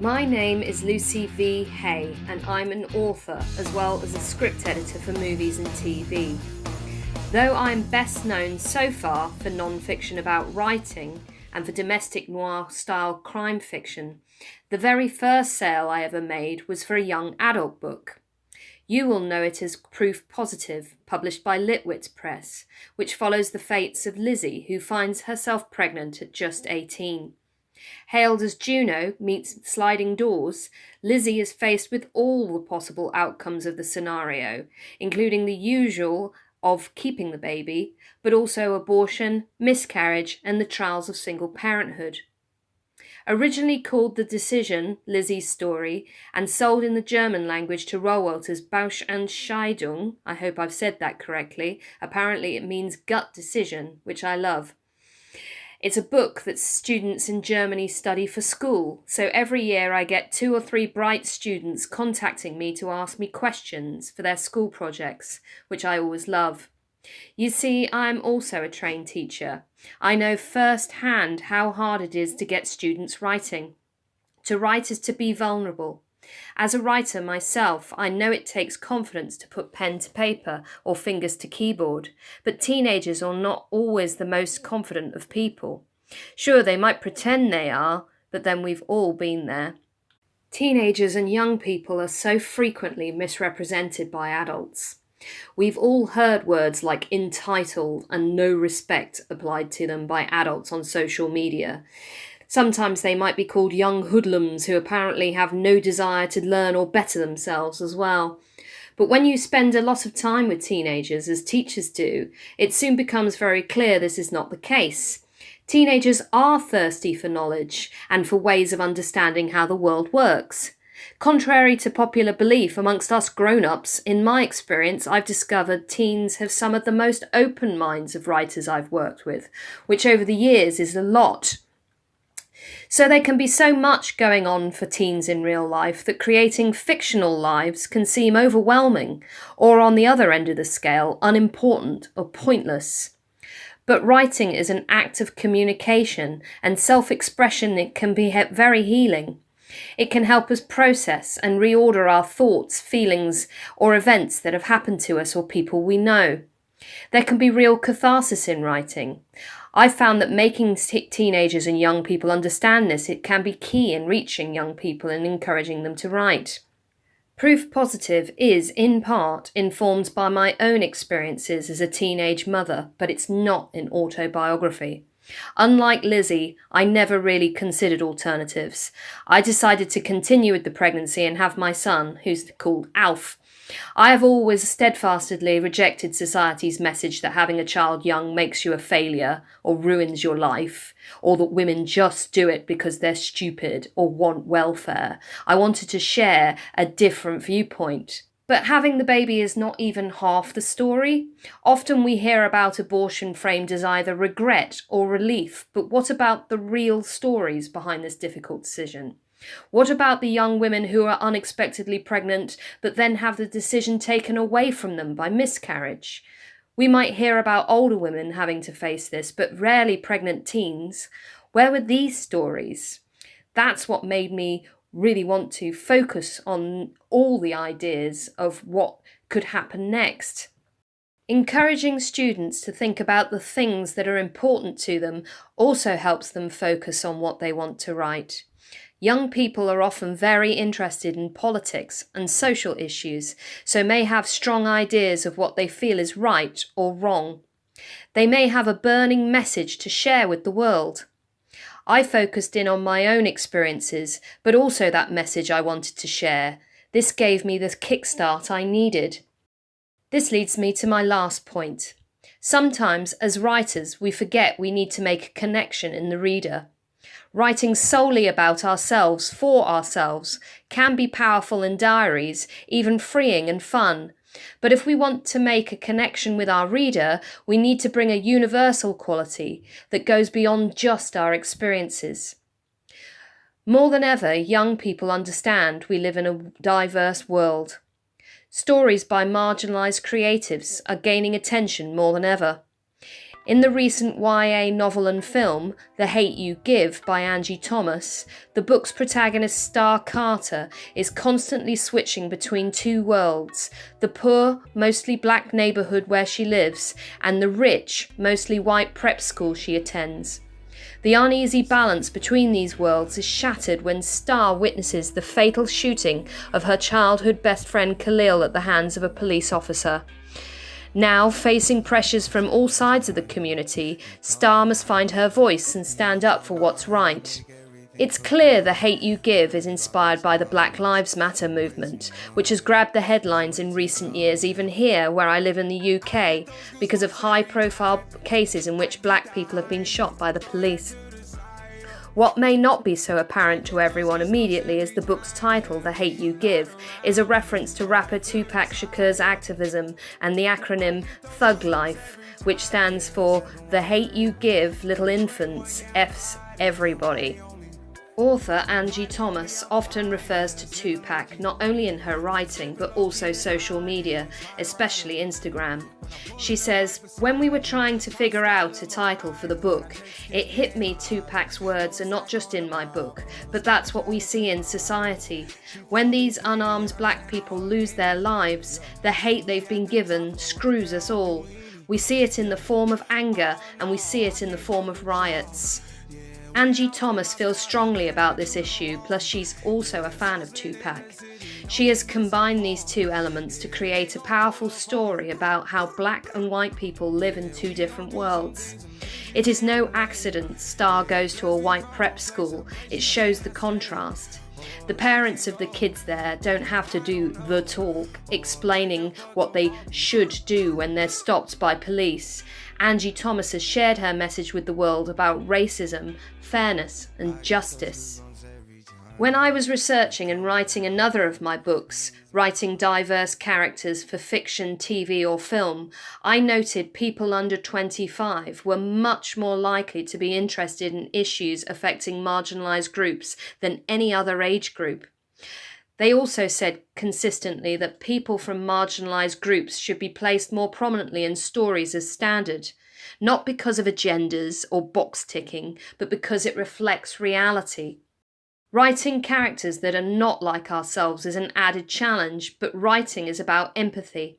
My name is Lucy V. Hay, and I'm an author as well as a script editor for movies and TV. Though I'm best known so far for non-fiction about writing and for domestic noir-style crime fiction, the very first sale I ever made was for a young adult book. You will know it as Proof Positive, published by Litwitz Press, which follows the fates of Lizzie, who finds herself pregnant at just 18. Hailed as Juno meets sliding doors, Lizzie is faced with all the possible outcomes of the scenario, including the usual of keeping the baby, but also abortion, miscarriage, and the trials of single parenthood. Originally called The Decision, Lizzie's Story, and sold in the German language to Rowohlt as Bauchentscheidung, I hope I've said that correctly, apparently it means gut decision, which I love. It's a book that students in Germany study for school, so every year I get 2 or 3 bright students contacting me to ask me questions for their school projects, which I always love. You see, I'm also a trained teacher. I know firsthand how hard it is to get students writing. To write is to be vulnerable. As a writer myself, I know it takes confidence to put pen to paper or fingers to keyboard, but teenagers are not always the most confident of people. Sure, they might pretend they are, but then we've all been there. Teenagers and young people are so frequently misrepresented by adults. We've all heard words like entitled and no respect applied to them by adults on social media. Sometimes they might be called young hoodlums who apparently have no desire to learn or better themselves as well. But when you spend a lot of time with teenagers, as teachers do, it soon becomes very clear this is not the case. Teenagers are thirsty for knowledge and for ways of understanding how the world works. Contrary to popular belief amongst us grown-ups, in my experience, I've discovered teens have some of the most open minds of writers I've worked with, which over the years is a lot. So there can be so much going on for teens in real life that creating fictional lives can seem overwhelming, or on the other end of the scale, unimportant or pointless. But writing is an act of communication and self-expression. It can be very healing. It can help us process and reorder our thoughts, feelings, or events that have happened to us or people we know. There can be real catharsis in writing. I've found that making teenagers and young people understand this, it can be key in reaching young people and encouraging them to write. Proof Positive is, in part, informed by my own experiences as a teenage mother, but it's not an autobiography. Unlike Lizzie, I never really considered alternatives. I decided to continue with the pregnancy and have my son, who's called Alf. I have always steadfastly rejected society's message that having a child young makes you a failure or ruins your life, or that women just do it because they're stupid or want welfare. I wanted to share a different viewpoint. But having the baby is not even half the story. Often we hear about abortion framed as either regret or relief, but what about the real stories behind this difficult decision? What about the young women who are unexpectedly pregnant but then have the decision taken away from them by miscarriage? We might hear about older women having to face this, but rarely pregnant teens. Where were these stories? That's what made me really want to focus on all the ideas of what could happen next. Encouraging students to think about the things that are important to them also helps them focus on what they want to write. Young people are often very interested in politics and social issues, so may have strong ideas of what they feel is right or wrong. They may have a burning message to share with the world. I focused in on my own experiences, but also that message I wanted to share. This gave me the kickstart I needed. This leads me to my last point. Sometimes, as writers, we forget we need to make a connection in the reader. Writing solely about ourselves, for ourselves, can be powerful in diaries, even freeing and fun. But if we want to make a connection with our reader, we need to bring a universal quality that goes beyond just our experiences. More than ever, young people understand we live in a diverse world. Stories by marginalised creatives are gaining attention more than ever. In the recent YA novel and film, The Hate You Give by Angie Thomas, the book's protagonist Star Carter is constantly switching between two worlds, the poor, mostly black neighbourhood where she lives, and the rich, mostly white prep school she attends. The uneasy balance between these worlds is shattered when Star witnesses the fatal shooting of her childhood best friend Khalil at the hands of a police officer. Now, facing pressures from all sides of the community, Star must find her voice and stand up for what's right. It's clear The Hate You Give is inspired by the Black Lives Matter movement, which has grabbed the headlines in recent years, even here where I live in the UK, because of high-profile cases in which black people have been shot by the police. What may not be so apparent to everyone immediately is the book's title, The Hate You Give, is a reference to rapper Tupac Shakur's activism and the acronym Thug Life, which stands for The Hate You Give Little Infants F's Everybody. Author Angie Thomas often refers to Tupac not only in her writing but also social media, especially Instagram. She says, "When we were trying to figure out a title for the book, it hit me Tupac's words are not just in my book, but that's what we see in society. When these unarmed black people lose their lives, the hate they've been given screws us all. We see it in the form of anger and we see it in the form of riots." Angie Thomas feels strongly about this issue, plus she's also a fan of Tupac. She has combined these two elements to create a powerful story about how black and white people live in two different worlds. It is no accident Star goes to a white prep school, it shows the contrast. The parents of the kids there don't have to do the talk, explaining what they should do when they're stopped by police. Angie Thomas has shared her message with the world about racism, fairness, and justice. When I was researching and writing another of my books, writing diverse characters for fiction, TV or film, I noted people under 25 were much more likely to be interested in issues affecting marginalised groups than any other age group. They also said consistently that people from marginalised groups should be placed more prominently in stories as standard, not because of agendas or box ticking, but because it reflects reality. Writing characters that are not like ourselves is an added challenge, but writing is about empathy.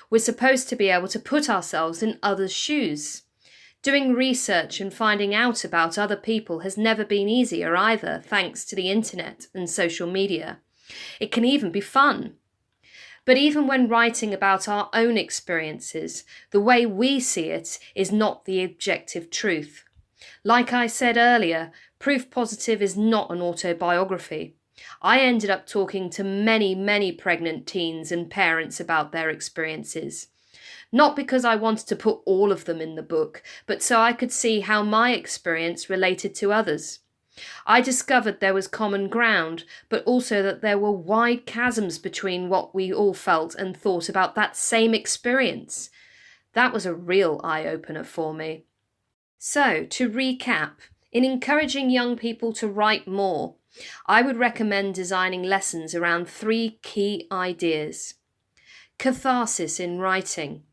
We're supposed to be able to put ourselves in others' shoes. Doing research and finding out about other people has never been easier either, thanks to the internet and social media. It can even be fun. But even when writing about our own experiences, the way we see it is not the objective truth. Like I said earlier, Proof Positive is not an autobiography. I ended up talking to many pregnant teens and parents about their experiences. Not because I wanted to put all of them in the book, but so I could see how my experience related to others. I discovered there was common ground, but also that there were wide chasms between what we all felt and thought about that same experience. That was a real eye-opener for me. So, to recap, in encouraging young people to write more, I would recommend designing lessons around 3 key ideas. Catharsis in writing.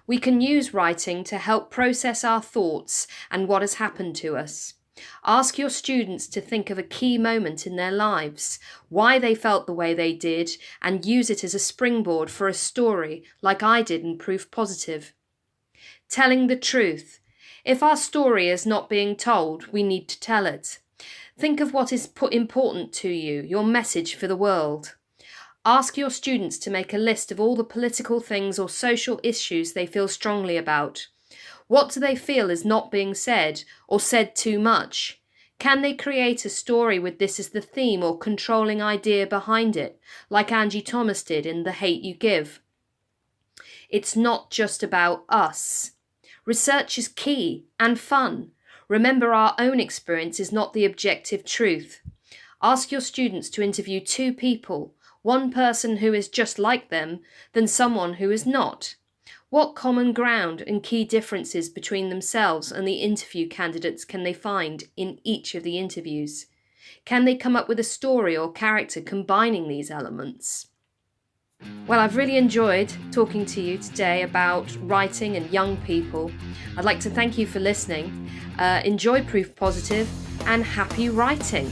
We can use writing to help process our thoughts and what has happened to us. Ask your students to think of a key moment in their lives, why they felt the way they did, and use it as a springboard for a story like I did in Proof Positive. Telling the truth. If our story is not being told, we need to tell it. Think of what is important to you, your message for the world. Ask your students to make a list of all the political things or social issues they feel strongly about. What do they feel is not being said, or said too much? Can they create a story with this as the theme or controlling idea behind it, like Angie Thomas did in The Hate You Give? It's not just about us. Research is key and fun. Remember, our own experience is not the objective truth. Ask your students to interview 2 people, one person who is just like them, then someone who is not. What common ground and key differences between themselves and the interview candidates can they find in each of the interviews? Can they come up with a story or character combining these elements? Well, I've really enjoyed talking to you today about writing and young people. I'd like to thank you for listening. Enjoy Proof Positive and happy writing.